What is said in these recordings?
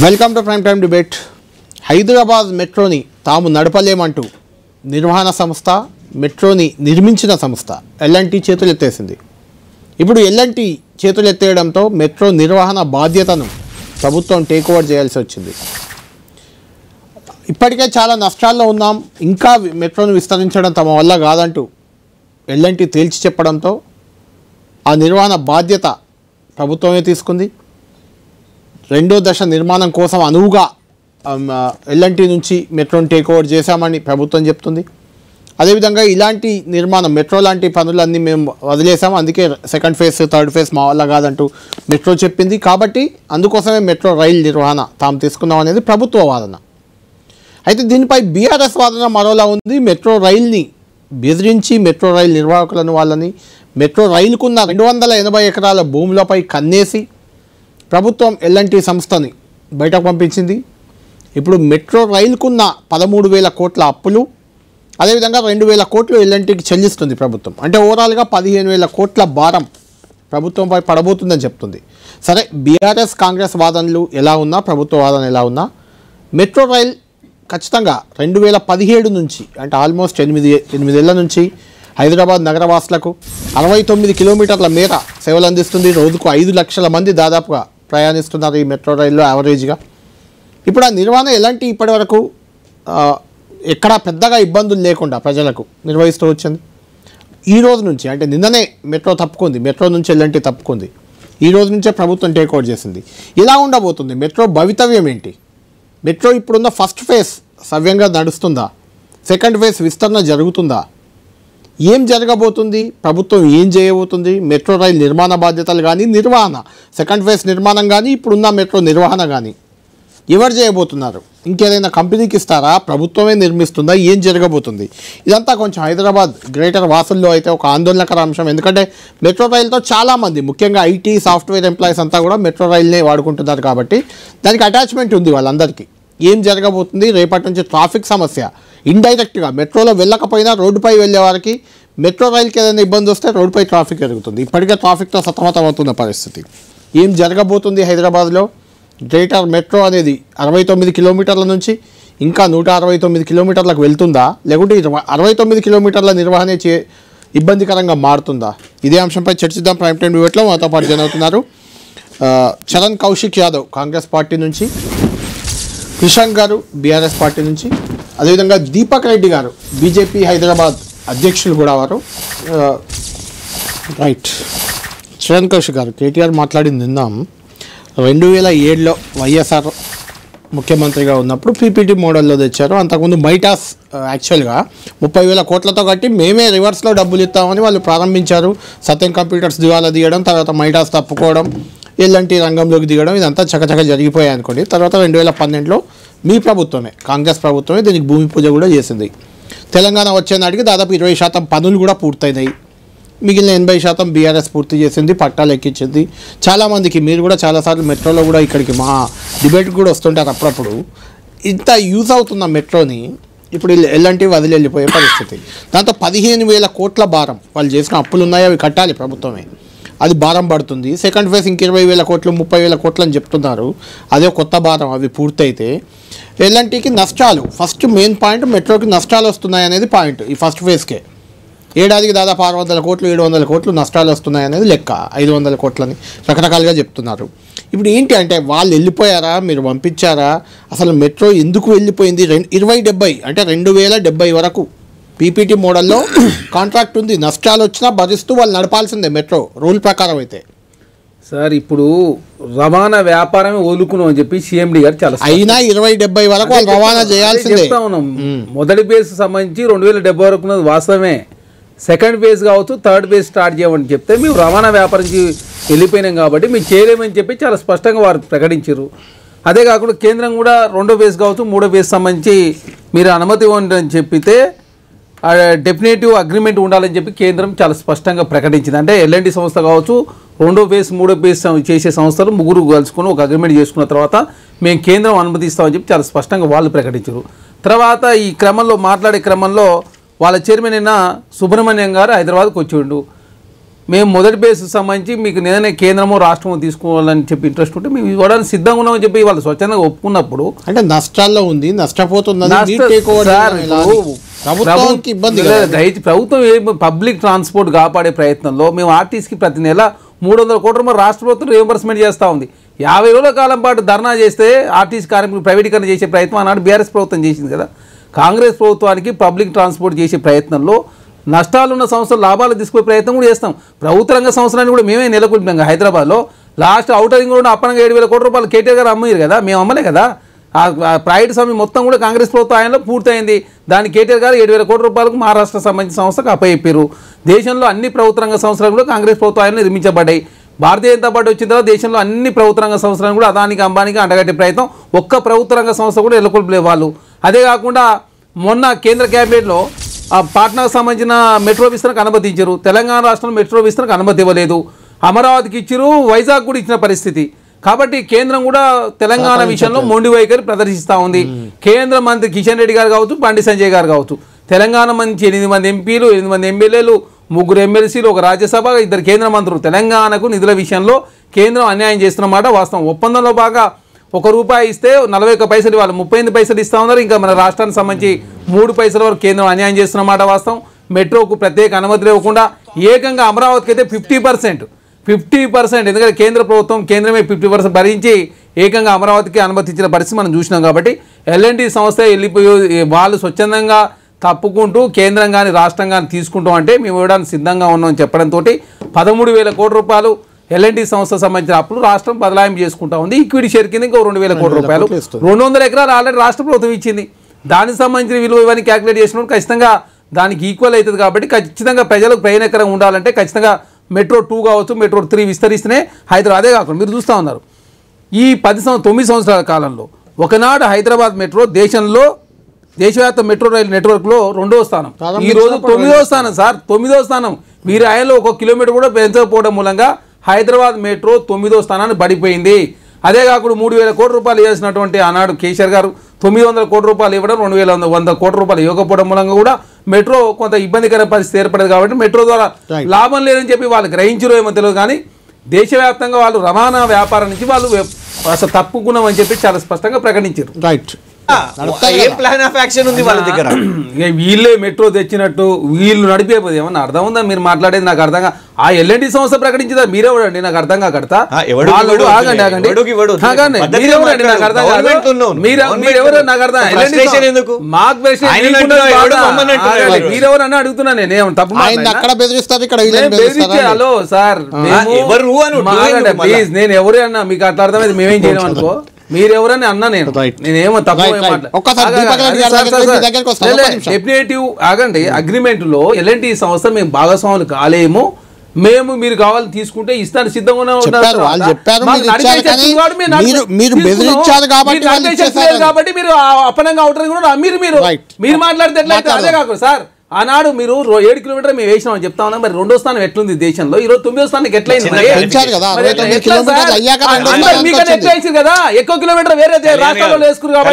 Welcome to prime time debate. Hyderabad మెట్రోని తాము నడపలేమంటూ నిర్వహణ సంస్థ, మెట్రోని నిర్మించిన సంస్థ ఎల్ఎన్టీ చేతులు ఎత్తేసింది. ఇప్పుడు ఎల్ఎన్టీ చేతులు ఎత్తేయడంతో మెట్రో నిర్వహణ బాధ్యతను ప్రభుత్వం టేక్ ఓవర్ చేయాల్సి వచ్చింది. ఇప్పటికే చాలా నష్టాల్లో ఉన్నాం, ఇంకా మెట్రోను విస్తరించడం తమ వల్ల కాదంటూ ఎల్ఎన్టీ తేల్చి చెప్పడంతో ఆ నిర్వహణ బాధ్యత ప్రభుత్వమే తీసుకుంది. రెండో దశ నిర్మాణం కోసం అనువుగా ఎల్ఎన్టీ నుంచి మెట్రోని టేక్ ఓవర్ చేశామని ప్రభుత్వం చెప్తుంది. అదేవిధంగా ఇలాంటి నిర్మాణం మెట్రో లాంటి పనులన్నీ మేము వదిలేసాము, అందుకే సెకండ్ ఫేజ్ థర్డ్ ఫేజ్ మా వల్ల కాదంటూ మెట్రో చెప్పింది. కాబట్టి అందుకోసమే మెట్రో రైల్ నిర్వహణ తాము తీసుకున్నాం అనేది ప్రభుత్వ వాదన. అయితే దీనిపై బీఆర్ఎస్ వాదన మరోలా ఉంది. మెట్రో రైల్ని బెదిరించి మెట్రో రైల్ నిర్వాహకులను వాళ్ళని మెట్రో రైలుకున్న 280 ఎకరాల భూములపై కన్నేసి ప్రభుత్వం ఎల్ఎన్టీ సంస్థని బయటకు పంపించింది. ఇప్పుడు మెట్రో రైలుకున్న 13,000 కోట్ల అప్పులు, అదేవిధంగా 2,000 కోట్లు ఎల్ఎన్టీకి చెల్లిస్తుంది ప్రభుత్వం. అంటే ఓవరాల్గా 15,000 కోట్ల భారం ప్రభుత్వంపై పడబోతుందని చెప్తుంది. సరే, బీఆర్ఎస్ కాంగ్రెస్ వాదనలు ఎలా ఉన్నా, ప్రభుత్వ వాదన ఎలా ఉన్నా, మెట్రో రైల్ ఖచ్చితంగా 2017 నుంచి అంటే ఆల్మోస్ట్ 8 ఏళ్ల నుంచి హైదరాబాద్ నగరవాసులకు 69 కిలోమీటర్ల మేర సేవలు అందిస్తుంది. రోజుకు 5 లక్షల మంది దాదాపుగా ప్రయాణిస్తున్నారు ఈ మెట్రో రైల్లో యావరేజ్గా. ఇప్పుడు ఆ నిర్వహణ ఎలాంటి ఇప్పటివరకు ఎక్కడా పెద్దగా ఇబ్బందులు లేకుండా ప్రజలకు నిర్వహిస్తూ వచ్చింది. ఈ రోజు నుంచి అంటే నిన్ననే మెట్రో తప్పుకుంది, మెట్రో నుంచి ఎల్ఎన్టీ తప్పుకుంది. ఈ రోజు నుంచే ప్రభుత్వం టేక్ ఓవర్ చేసింది. ఇలా ఉండబోతుంది మెట్రో భవితవ్యం ఏంటి? మెట్రో ఇప్పుడున్న ఫస్ట్ ఫేజ్ సవ్యంగా నడుస్తుందా? సెకండ్ ఫేజ్ విస్తరణ జరుగుతుందా? ఏం జరగబోతుంది? ప్రభుత్వం ఏం చేయబోతుంది? మెట్రో రైల్ నిర్మాణ బాధ్యతలు కానీ, నిర్వహణ సెకండ్ ఫేజ్ నిర్మాణం కానీ, ఇప్పుడున్న మెట్రో నిర్వహణ కానీ ఎవరు చేయబోతున్నారు? ఇంకేదైనా కంపెనీకి ఇస్తారా? ప్రభుత్వమే నిర్మిస్తుందా? ఏం జరగబోతుంది? ఇదంతా కొంచెం హైదరాబాద్ గ్రేటర్ వాసుల్లో అయితే ఒక ఆందోళనకర అంశం. ఎందుకంటే మెట్రో రైల్తో చాలామంది, ముఖ్యంగా ఐటీ సాఫ్ట్వేర్ ఎంప్లాయీస్ అంతా కూడా మెట్రో రైల్నే వాడుకుంటున్నారు. కాబట్టి దానికి అటాచ్మెంట్ ఉంది వాళ్ళందరికీ. ఏం జరగబోతుంది? రేపటి నుంచి ట్రాఫిక్ సమస్య ఇండైరెక్ట్గా మెట్రోలో వెళ్ళకపోయినా రోడ్డుపై వెళ్ళే వారికి మెట్రో రైలుకి ఏదైనా ఇబ్బంది వస్తే రోడ్డుపై ట్రాఫిక్ జరుగుతుంది. ఇప్పటికే ట్రాఫిక్తో సతమతమవుతున్న పరిస్థితి. ఏం జరగబోతుంది హైదరాబాద్లో? గ్రేటర్ మెట్రో అనేది 69 కిలోమీటర్ల నుంచి ఇంకా 169 కిలోమీటర్లకు వెళ్తుందా, లేకుంటే 69 కిలోమీటర్ల నిర్వహణ ఇబ్బందికరంగా మారుతుందా? ఇదే అంశంపై చర్చిద్దాం ప్రైమ్ టైమ్ డిబేట్లో. మాతో పాటు జాయిన్ అవుతున్నారు చరణ్ కౌశిక్ యాదవ్ కాంగ్రెస్ పార్టీ నుంచి, కృషాంక్ గారు బీఆర్ఎస్ పార్టీ నుంచి, అదేవిధంగా దీపక్ రెడ్డి గారు బీజేపీ హైదరాబాద్ అధ్యక్షులు కూడా వారు. రైట్, చరణ్ కౌశిక్ గారు, కేటీఆర్ మాట్లాడింది విందాం. 2007లో వైఎస్ఆర్ ముఖ్యమంత్రిగా ఉన్నప్పుడు పీపీటీ మోడల్లో తెచ్చారు. అంతకుముందు మైటాస్ యాక్చువల్గా 30,000 కోట్లతో కట్టి మేమే రివర్స్లో డబ్బులు ఇస్తామని వాళ్ళు ప్రారంభించారు. సత్యం కంప్యూటర్స్ దివాలా తీయడం, తర్వాత మైటాస్ తప్పుకోవడం, ఎల్ఎన్టీ రంగంలోకి దిగడం, ఇదంతా చకచక జరిగిపోయాయి అనుకోండి. తర్వాత 2012లో మీ ప్రభుత్వమే, కాంగ్రెస్ ప్రభుత్వమే దీనికి భూమి పూజ కూడా చేసింది. తెలంగాణ వచ్చే నాటికి దాదాపు 20% పనులు కూడా పూర్తయినాయి. మిగిలిన 80% బీఆర్ఎస్ పూర్తి చేసింది, పట్టాలు ఎక్కించింది. చాలామందికి, మీరు కూడా చాలాసార్లు మెట్రోలో కూడా ఇక్కడికి మా డిబేట్ కూడా వస్తుంటారు అప్పుడప్పుడు. ఇంత యూజ్ అవుతున్న మెట్రోని ఇప్పుడు ఎల్ఎన్టీ వదిలి వెళ్ళిపోయే పరిస్థితి. దాంతో 15,000 కోట్ల భారం, వాళ్ళు చేసిన అప్పులు ఉన్నాయి, అవి కట్టాలి ప్రభుత్వమే, అది భారం పడుతుంది. సెకండ్ ఫేజ్ ఇంక 20,000 కోట్లు 30,000 కోట్లు అని చెప్తున్నారు. అదే కొత్త భారం. అవి పూర్తయితే ఎల్ఎన్టీకి నష్టాలు, ఫస్ట్ మెయిన్ పాయింట్ మెట్రోకి నష్టాలు వస్తున్నాయి అనేది పాయింట్. ఈ ఫస్ట్ ఫేజ్కే ఏడాదికి దాదాపు 600 కోట్లు 700 కోట్లు నష్టాలు వస్తున్నాయి అనేది లెక్క. 500 కోట్లని రకరకాలుగా చెప్తున్నారు. ఇప్పుడు ఏంటి అంటే, వాళ్ళు వెళ్ళిపోయారా, మీరు పంపించారా, అసలు మెట్రో ఎందుకు వెళ్ళిపోయింది? 2070 అంటే 2070 వరకు పీపీటీ మోడల్లో కాంట్రాక్ట్ ఉంది. నష్టాలు వచ్చినా భరిస్తూ వాళ్ళు నడపాల్సిందే మెట్రో రూల్ ప్రకారం. అయితే సార్, ఇప్పుడు రవాణా వ్యాపారమే ఓలుకున్నాం అని చెప్పి సీఎండీ గారు చాలా అయినా 2070 వరకు వాళ్ళు రవాణా చేయాల్సిందే. మొదటి ఫేజ్ సంబంధించి 2070 వరకు ఉన్నది వాస్తవమే. సెకండ్ ఫేజ్ కావచ్చు, థర్డ్ ఫేజ్ స్టార్ట్ చేయమని చెప్తే మేము రవాణా వ్యాపారంకి వెళ్ళిపోయినాం కాబట్టి మేము చేయలేమని చెప్పి చాలా స్పష్టంగా వారు ప్రకటించారు. అదే కాకుండా కేంద్రం కూడా రెండో ఫేజ్ కావచ్చు, మూడో ఫేజ్ సంబంధించి మీరు అనుమతి ఇవ్వండి అని చెప్పితే డెఫినేటివ్ అగ్రిమెంట్ ఉండాలని చెప్పి కేంద్రం చాలా స్పష్టంగా ప్రకటించింది. అంటే ఎల్ఎన్టీ సంస్థ కావచ్చు, రెండో ఫేజ్ మూడో ఫేజ్ చేసే సంస్థలు ముగ్గురు కలుసుకొని ఒక అగ్రిమెంట్ చేసుకున్న తర్వాత మేము కేంద్రం అనుమతిస్తామని చెప్పి చాలా స్పష్టంగా వాళ్ళు ప్రకటించారు. తర్వాత ఈ క్రమంలో మాట్లాడే క్రమంలో వాళ్ళ చైర్మన్ అయిన సుబ్రహ్మణ్యం గారు హైదరాబాద్కి వచ్చిండు. మేము మొదటి బేస్కి సంబంధించి మీకు నేనే కేంద్రమో రాష్ట్రమో తీసుకోవాలని చెప్పి ఇంట్రెస్ట్ ఉంటే మేము ఇవ్వడానికి సిద్ధంగా ఉన్నామని చెప్పి వాళ్ళు స్వచ్ఛందంగా ఒప్పుకున్నప్పుడు అంటే నష్టాల్లో ఉంది, నష్టపోతుంది, ప్రభుత్వం పబ్లిక్ ట్రాన్స్పోర్ట్ కాపాడే ప్రయత్నంలో మేము ఆర్టీసీకి ప్రతి నెల 300 కోట్ల రూపాయలు రాష్ట్ర ప్రభుత్వం రియంబర్స్మెంట్ చేస్తూ ఉంది. 50 రోజుల కాలం పాటు ధర్నా చేస్తే ఆర్టీసీ కార్మికులు ప్రైవేటీకరణ చేసే ప్రయత్నం ఆనాడు బీఆర్ఎస్ ప్రభుత్వం చేసింది కదా. కాంగ్రెస్ ప్రభుత్వానికి పబ్లిక్ ట్రాన్స్పోర్ట్ చేసే ప్రయత్నంలో నష్టాలున్న సంస్థలు లాభాలు తీసుకునే ప్రయత్నం కూడా చేస్తాం. ప్రభుత్వ రంగ సంస్థలన్నీ కూడా మేమే నెలకొల్పాం. హైదరాబాద్లో లాస్ట్ అవుటర్ రింగ్ కూడా అప్పనంగా 7,000 కోట్ల రూపాయలు కేటీఆర్ గారు అమ్మారు కదా, మేము అమ్మలే కదా. ఆ ప్రైవేట్ సమయం మొత్తం కూడా కాంగ్రెస్ ప్రభుత్వం ఆయనలో పూర్తయింది. దాని కేటీఆర్ గారు 7,000 కోట్ల రూపాయలకు మహారాష్ట్ర సంబంధించిన సంస్థకు అప్పచెప్పారు. దేశంలో అన్ని ప్రభుత్వ రంగ సంస్థలు కూడా కాంగ్రెస్ ప్రభుత్వం ఆయన నిర్మించబడ్డాయి. భారతీయ జనతా పార్టీ వచ్చిన తర్వాత దేశంలో అన్ని ప్రభుత్వ రంగ సంస్థలను కూడా అదానికి అంబానికి అంటగట్టే ప్రయత్నం ఒక్క ప్రభుత్వ రంగ సంస్థ కూడా నెలకొల్పలే వాళ్ళు. అదే కాకుండా మొన్న కేంద్ర క్యాబినెట్లో పాట్నాకు సంబంధించిన మెట్రో విస్తరణకు అనుమతించారు. తెలంగాణ రాష్ట్రంలో మెట్రో విస్తరణకు అనుమతి ఇవ్వలేదు. అమరావతికి ఇచ్చారు, వైజాగ్ కూడా ఇచ్చిన పరిస్థితి. కాబట్టి కేంద్రం కూడా తెలంగాణ విషయంలో మొండి వైఖరి ప్రదర్శిస్తూ ఉంది. కేంద్ర మంత్రి కిషన్ రెడ్డి గారు కావచ్చు, బండి సంజయ్ గారు కావచ్చు, తెలంగాణ మంచి 8 మంది ఎంపీలు, 8 మంది ఎమ్మెల్యేలు, 3 ఎమ్మెల్సీలు, 1 రాజ్యసభ, 2 కేంద్ర మంత్రులు తెలంగాణకు నిధుల విషయంలో కేంద్రం అన్యాయం చేస్తున్నమాట వాస్తవం. ఒప్పందంలో బాగా ₹1 ఇస్తే 41 పైసలు వాళ్ళు 38 పైసలు ఇస్తా ఉన్నారు. ఇంకా మన రాష్ట్రానికి సంబంధించి 3 పైసల వరకు కేంద్రం అన్యాయం చేస్తున్నమాట వాస్తవం. మెట్రోకు ప్రత్యేక అనుమతులు ఇవ్వకుండా ఏకంగా అమరావతికి అయితే 50%, ఎందుకంటే కేంద్ర ప్రభుత్వం కేంద్రమే 50% భరించి ఏకంగా అమరావతికి అనుమతించిన పరిస్థితి మనం చూసినాం. కాబట్టి ఎల్ఎన్టీ సంస్థ వెళ్ళిపోయి వాళ్ళు స్వచ్ఛందంగా తప్పుకుంటూ కేంద్రం కానీ రాష్ట్రం కానీ తీసుకుంటాం అంటే మేము ఇవ్వడానికి సిద్ధంగా ఉన్నామని చెప్పడంతో 13,000 కోట్ల రూపాయలు ఎల్ఎన్టీ సంస్థ సంబంధించిన అప్పులు రాష్ట్రం బదలాయింపు చేసుకుంటా ఉంది. ఈక్విటీ షేర్ కింద ఇంకో 2,000 కోట్ల రూపాయలు 200 ఎకరాలు ఆల్రెడీ రాష్ట్ర ప్రభుత్వం ఇచ్చింది. దానికి సంబంధించిన విలువ ఇవన్నీ క్యాలిక్యులేట్ చేసినప్పుడు ఖచ్చితంగా దానికి ఈక్వల్ అవుతుంది. కాబట్టి ఖచ్చితంగా ప్రజలకు ప్రయోజనకరంగా ఉండాలంటే ఖచ్చితంగా మెట్రో 2 కావచ్చు, మెట్రో 3 విస్తరిస్తేనే హైదరాబాద్. అదే కాకుండా మీరు చూస్తూ ఉన్నారు ఈ 9 సంవత్సరాల కాలంలో ఒకనాడు హైదరాబాద్ మెట్రో దేశవ్యాప్త మెట్రో రైలు నెట్వర్క్లో 2వ స్థానం, ఈ రోజు 9వ స్థానం సార్. 9వ స్థానం. మీరు ఆయనలో 1 కిలోమీటర్ కూడా పెంచకపోవడం మూలంగా హైదరాబాద్ మెట్రో 9వ స్థానాన్ని పడిపోయింది. అదే కాకుండా 3,000 కోట్ల రూపాయలు ఇవ్వాల్సినటువంటి ఆనాడు కేసీఆర్ గారు 900 కోట్ల రూపాయలు ఇవ్వడం, 2,100 కోట్ల రూపాయలు ఇవ్వకపోవడం మూలంగా కూడా మెట్రో కొంత ఇబ్బందికర పరిస్థితి ఏర్పడదు. కాబట్టి మెట్రో ద్వారా లాభం లేదని చెప్పి వాళ్ళు గ్రహించరు ఏమో తెలియదు. కానీ దేశవ్యాప్తంగా వాళ్ళు రవాణా వ్యాపారం నుంచి వాళ్ళు అసలు తప్పుకున్నామని చెప్పి చాలా స్పష్టంగా ప్రకటించారు. రైట్. ప్లాన్ ఆఫ్ యాక్షన్ ఉంది వాళ్ళ దగ్గర. వీళ్ళే మెట్రో తెచ్చినట్టు వీళ్ళు నడిపేపోదు ఏమన్నా అర్థం ఉందా? మీరు మాట్లాడేది నాకు అర్థంగా. ఆ ఎల్ఎన్టీ సంస్థ ప్రకటించిందా? మీరెవరండి? నాకు అర్థం కాకడతా. మీరెవరండి? నాకు అర్థం కాదు. మీరెవరు? నాకు అర్థం. మీరెవరన్నా అడుగుతున్నా నేను. తప్పు హలో సార్, ప్లీజ్ నేను ఎవరే అన్నా మీకు అట్లా అర్థమైంది మేమేం చేయలేం అనుకో. మీరెవరని అన్నా నేనేమో తప్పు డెఫినేటివ్ ఆగండి. అగ్రిమెంట్ లో ఎల్ఎన్టీ సంస్థ మేము భాగస్వాములు కాలేము, మేము మీరు కావాలని తీసుకుంటే ఇస్తాను సిద్ధంగా కాబట్టి మీరు అపనంగా అవుటర్ కూడా మీరు మాట్లాడితే ఎట్లయితే. అదే కాకుండా సార్ ఆనాడు మీరు 7 కిలోమీటర్ మేము వేసినాం అని చెప్తా ఉన్నాం. మరి 2వ స్థానం ఎట్లుంది దేశంలో? ఈ రోజు 9వ స్థానం ఎట్లయింది కదా? ఎక్కువ కిలోమీటర్ వేరే రాష్ట్రాల్లో వేసుకున్నారు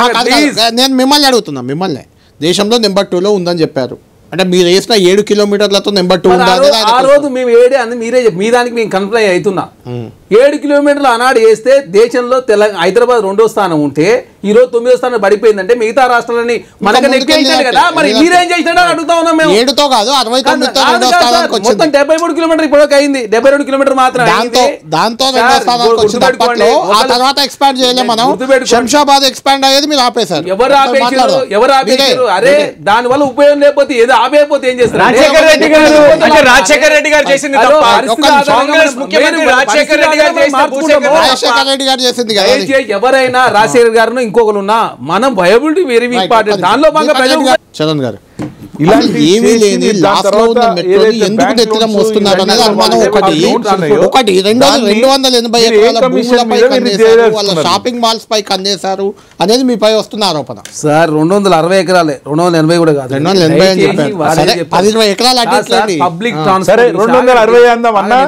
కాబట్టి నేను మిమ్మల్ని అడుగుతున్నా. మిమ్మల్ని దేశంలో నెంబర్ 2లో ఉందని చెప్పారు అంటే మీరు వేసిన 7 కిలోమీటర్లతో నెంబర్ 2 ఉండాలి. ఆ రోజు మేము 7 అని మీరే మీ దానికి మేము కన్ఫ్లై అవుతున్నా. 7 కిలోమీటర్లు ఆనాడు వేస్తే దేశంలో హైదరాబాద్ 2వ స్థానం ఉంటే ఈ రోజు 9వ స్థానం పడిపోయిందంటే మిగతా రాష్ట్రాలని మనకు నెక్కేసాడు కదా. మరి మీరేం చేసినా అడుగుతా ఉన్నాం మేము. 7తో కాదు 69 మొత్తం 73 కిలోమీటర్ ఇప్పుడు అయింది. 72 కిలోమీటర్ మాత్రం దాంతో తర్వాత ఎక్స్పాండ్ చేయలేము మనం. శంషాబాద్ ఎక్స్పాండ్ అయ్యేది మీరు ఆపేశారు. ఎవరు ఆపేశారు? అరే దాని వల్ల ఉపయోగం లేకపోతే ఏదో ఆపేయకపోతే ఏం చేస్తారు? రాజశేఖర్ రెడ్డి గారు చేసింది ఎవరైనా రాజశేఖర్ గారు ఇంకొకరు ఉన్నా మనం వయబిలిటీ వెరీ ఇంపార్టెంట్. దానిలో భాగంగా ప్రజలు చరణ్ గారు ఏమీ లేని ఎందుకు నెత్తిన మోస్తున్నారు అనేది అనుమానం. ఒకటి 280 ఎకరాల భూములపై కన్నేశారు, వాళ్ళ షాపింగ్ మాల్స్ పై కన్నేశారు అనేది మీపై వస్తున్న ఆరోపణ. సార్ 260 ఎకరాలే, 280 కూడా కాదు, 280 అని చెప్పారు. 10-20 ఎకరాలు పబ్లిక్ ట్రాన్స్పోర్ట్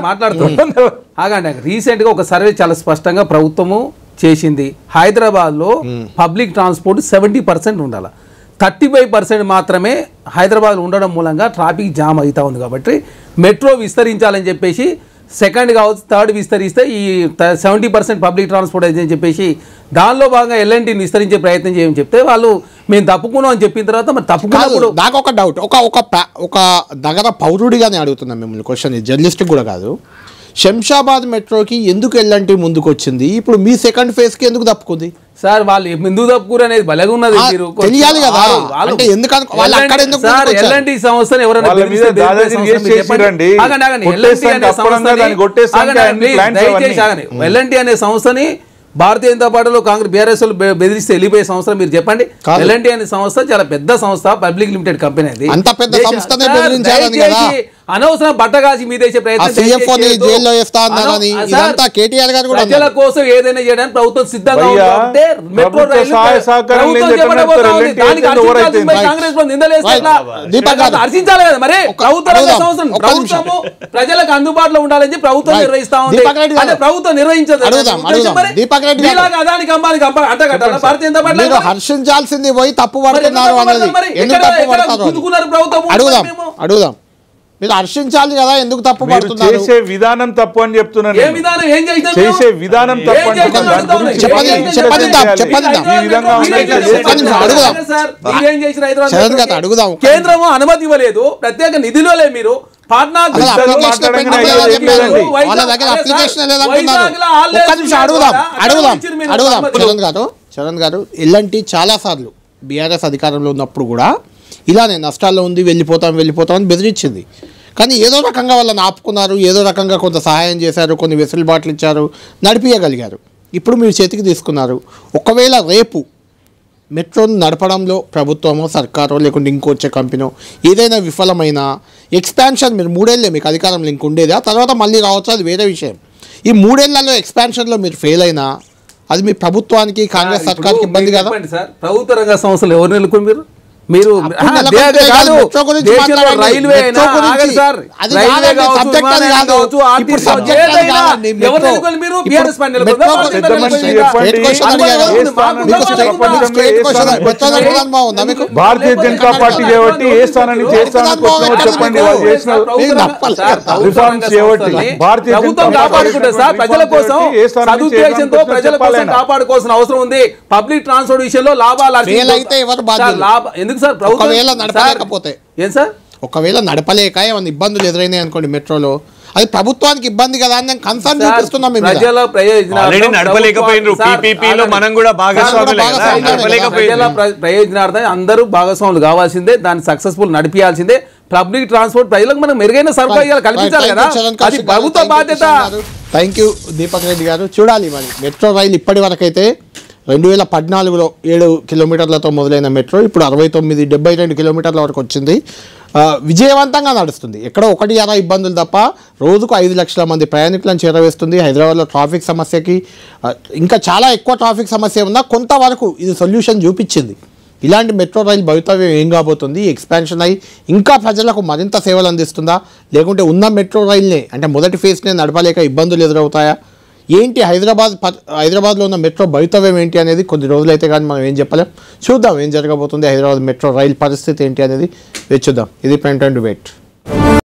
మాట్లాడుతున్నాం. ఆగండి. రీసెంట్ గా ఒక సర్వే చాలా స్పష్టంగా ప్రభుత్వము చేసింది. హైదరాబాద్ లో పబ్లిక్ ట్రాన్స్పోర్ట్ 70% ఉండాలి. 35% మాత్రమే హైదరాబాద్ ఉండడం మూలంగా ట్రాఫిక్ జామ్ అవుతా ఉంది. కాబట్టి మెట్రో విస్తరించాలని చెప్పేసి సెకండ్ కావచ్చు థర్డ్ విస్తరిస్తే ఈ 70% పబ్లిక్ ట్రాన్స్పోర్ట్ అయితే అని చెప్పేసి దానిలో భాగంగా ఎల్ఎన్టీని విస్తరించే ప్రయత్నం చేయమని చెప్తే వాళ్ళు మేము తప్పుకున్నాం అని చెప్పిన తర్వాత మరి తప్పుకున్నప్పుడు నాకు ఒక డౌట్, ఒక నగర పౌరుడిగానే అడుగుతున్నాం మిమ్మల్ని క్వశ్చన్, జర్నలిస్ట్ కూడా కాదు. శంషాబాద్ మెట్రోకి ఎందుకు ఎల్ఎన్టీ ముందుకు వచ్చింది, ఇప్పుడు మీ సెకండ్ ఫేజ్కి ఎందుకు తప్పుకుంది సార్? వాళ్ళు ఎందుకు తప్పుకురు అనేది బలగా ఉన్నది. మీరు తెలియాలి కదా, అంటే ఎందుకు వాళ్ళు అక్కడ ఎందుకు సార్ ఎల్ఎన్టీ సంస్థని ఎవరైనా ఎల్ఎన్టీ అనే సంస్థని భారతీయ జనతా పార్టీలో కాంగ్రెస్ బీఆర్ఎస్ బెదిరిస్తే వెళ్ళిపోయే సంస్థ మీరు చెప్పండి. ఎల్ఎన్టీ అనే సంస్థ చాలా పెద్ద సంస్థ, పబ్లిక్ లిమిటెడ్ కంపెనీ. అది అంత పెద్ద సంస్థనే బెదిరించాలని కదా అనవసరం బట్టగాసి మీదేసే ప్రయత్నం ప్రజల కోసం ఏదైనా చేయడానికి ప్రభుత్వం సిద్ధంగా ఉంటే మెట్రో రైలు కాంగ్రెస్ లో నిందలేస్తే హర్షించాలి కదా. మరి ప్రభుత్వము ప్రజలకు అందుబాటులో ఉండాలని ప్రభుత్వం నిర్వహిస్తా ఉంది. అంటే ప్రభుత్వం నిర్వహించదు. అదానికి అమ్మానికి అంటగట్టాలి భారతీయ జనతా పార్టీ హర్షించాల్సింది పోయి తప్పు పడుతున్నారు అన్నది ఎందుకు తప్పు పడతారు అడుగుదాం. మీరు హర్షించాలి కదా, ఎందుకు తప్పు పడుతున్నారు? చేసే విధానం తప్పు అని చెప్తున్నాను. చేసే విధానం తప్పు అడుగుదాం. కేంద్రము అనుమతి ఇవ్వలేదు, ప్రత్యేక నిధులు లేదు. మీరు చరణ్ గారు ఇలాంటి చాలా సార్లు బీఆర్ఎస్ అధికారంలో ఉన్నప్పుడు కూడా ఇలానే నష్టాల్లో ఉంది, వెళ్ళిపోతాం అని బెదిరించింది. కానీ ఏదో రకంగా వాళ్ళని ఆపుకున్నారు, ఏదో రకంగా కొంత సహాయం చేశారు, కొన్ని వెసులుబాట్లు ఇచ్చారు, నడిపించగలిగారు. ఇప్పుడు మీరు చేతికి తీసుకున్నారు. ఒకవేళ రేపు మెట్రోను నడపడంలో ప్రభుత్వమో సర్కారో లేకుంటే ఇంకొచ్చే కంపెనీో ఏదైనా విఫలమైన ఎక్స్పాన్షన్, మీరు 3 ఏళ్ళే మీకు అధికారంలో ఇంక ఉండేది, ఆ తర్వాత మళ్ళీ రావచ్చు, అది వేరే విషయం. ఈ 3 ఏళ్లలో ఎక్స్పాన్షన్లో మీరు ఫెయిల్ అయినా అది మీ ప్రభుత్వానికి కాంగ్రెస్ సర్కార్కి ఇబ్బంది కదా. సార్ ప్రభుత్వ రంగ సంస్థలు ఎవరు నెలకొని మీరు రైల్వే భారతీయ జనతా పార్టీ చేయబట్టి ఏ స్థానాన్ని చెప్పండి. ప్రభుత్వం కాపాడుకుంటే సార్ ప్రజల కోసం సదుద్దేశంతో ప్రజల కోసం కాపాడుకోవాల్సిన అవసరం ఉంది. పబ్లిక్ ట్రాన్స్పోర్ట్ విషయంలో లాభాలు ఎందుకు సార్ ఒకవేళ నడపలేకపోతే ఏం సార్, ఒకవేళ నడపలేక ఏమైనా ఇబ్బందులు ఎదురైనాయి అనుకోండి మెట్రోలో, అది ప్రభుత్వానికి ఇబ్బంది కదా అని నేను కన్సర్న్ చూపిస్తున్నాం. ప్రజల ప్రయోజనార్థం అందరూ భాగస్వాములు కావాల్సిందే, దాన్ని సక్సెస్ఫుల్ నడిపించాల్సిందే. పబ్లిక్ ట్రాన్స్పోర్ట్ ప్రజలకు మనం మెరుగైన సౌకర్యాలు కల్పించాలి కదా, అది ప్రభుత్వ బాధ్యత. థ్యాంక్ యూ దీపక్ రెడ్డి గారు. చూడాలి మరి మెట్రో రైలు ఇప్పటి వరకైతే 2014లో 7 కిలోమీటర్లతో మొదలైన మెట్రో ఇప్పుడు 72 కిలోమీటర్ల వరకు వచ్చింది. విజయవంతంగా నడుస్తుంది. ఎక్కడో 1-2 ఇబ్బందులు తప్ప రోజుకు 5 లక్షల మంది ప్రయాణికులను చేరవేస్తుంది. హైదరాబాద్లో ట్రాఫిక్ సమస్యకి ఇంకా చాలా ఎక్కువ ట్రాఫిక్ సమస్య ఉన్నా కొంతవరకు ఇది సొల్యూషన్ చూపించింది. ఇలాంటి మెట్రో రైలు భవితవ్యం ఏం కాబోతుంది, ఎక్స్పాన్షన్ అయ్యి ఇంకా ప్రజలకు మరింత సేవలు అందిస్తుందా, లేకుంటే ఉన్న మెట్రో రైల్నే అంటే మొదటి ఫేజ్నే నడపలేక ఇబ్బందులు ఎదురవుతాయా, ఏంటి హైదరాబాద్లో ఉన్న మెట్రో భవితవ్యం ఏంటి అనేది కొద్ది రోజులైతే కానీ మనం ఏం చెప్పలేం. చూద్దాం ఏం జరగబోతుంది, హైదరాబాద్ మెట్రో రైలు పరిస్థితి ఏంటి అనేది చూద్దాం. ఇది ప్రైమ్ టైమ్ డిబేట్.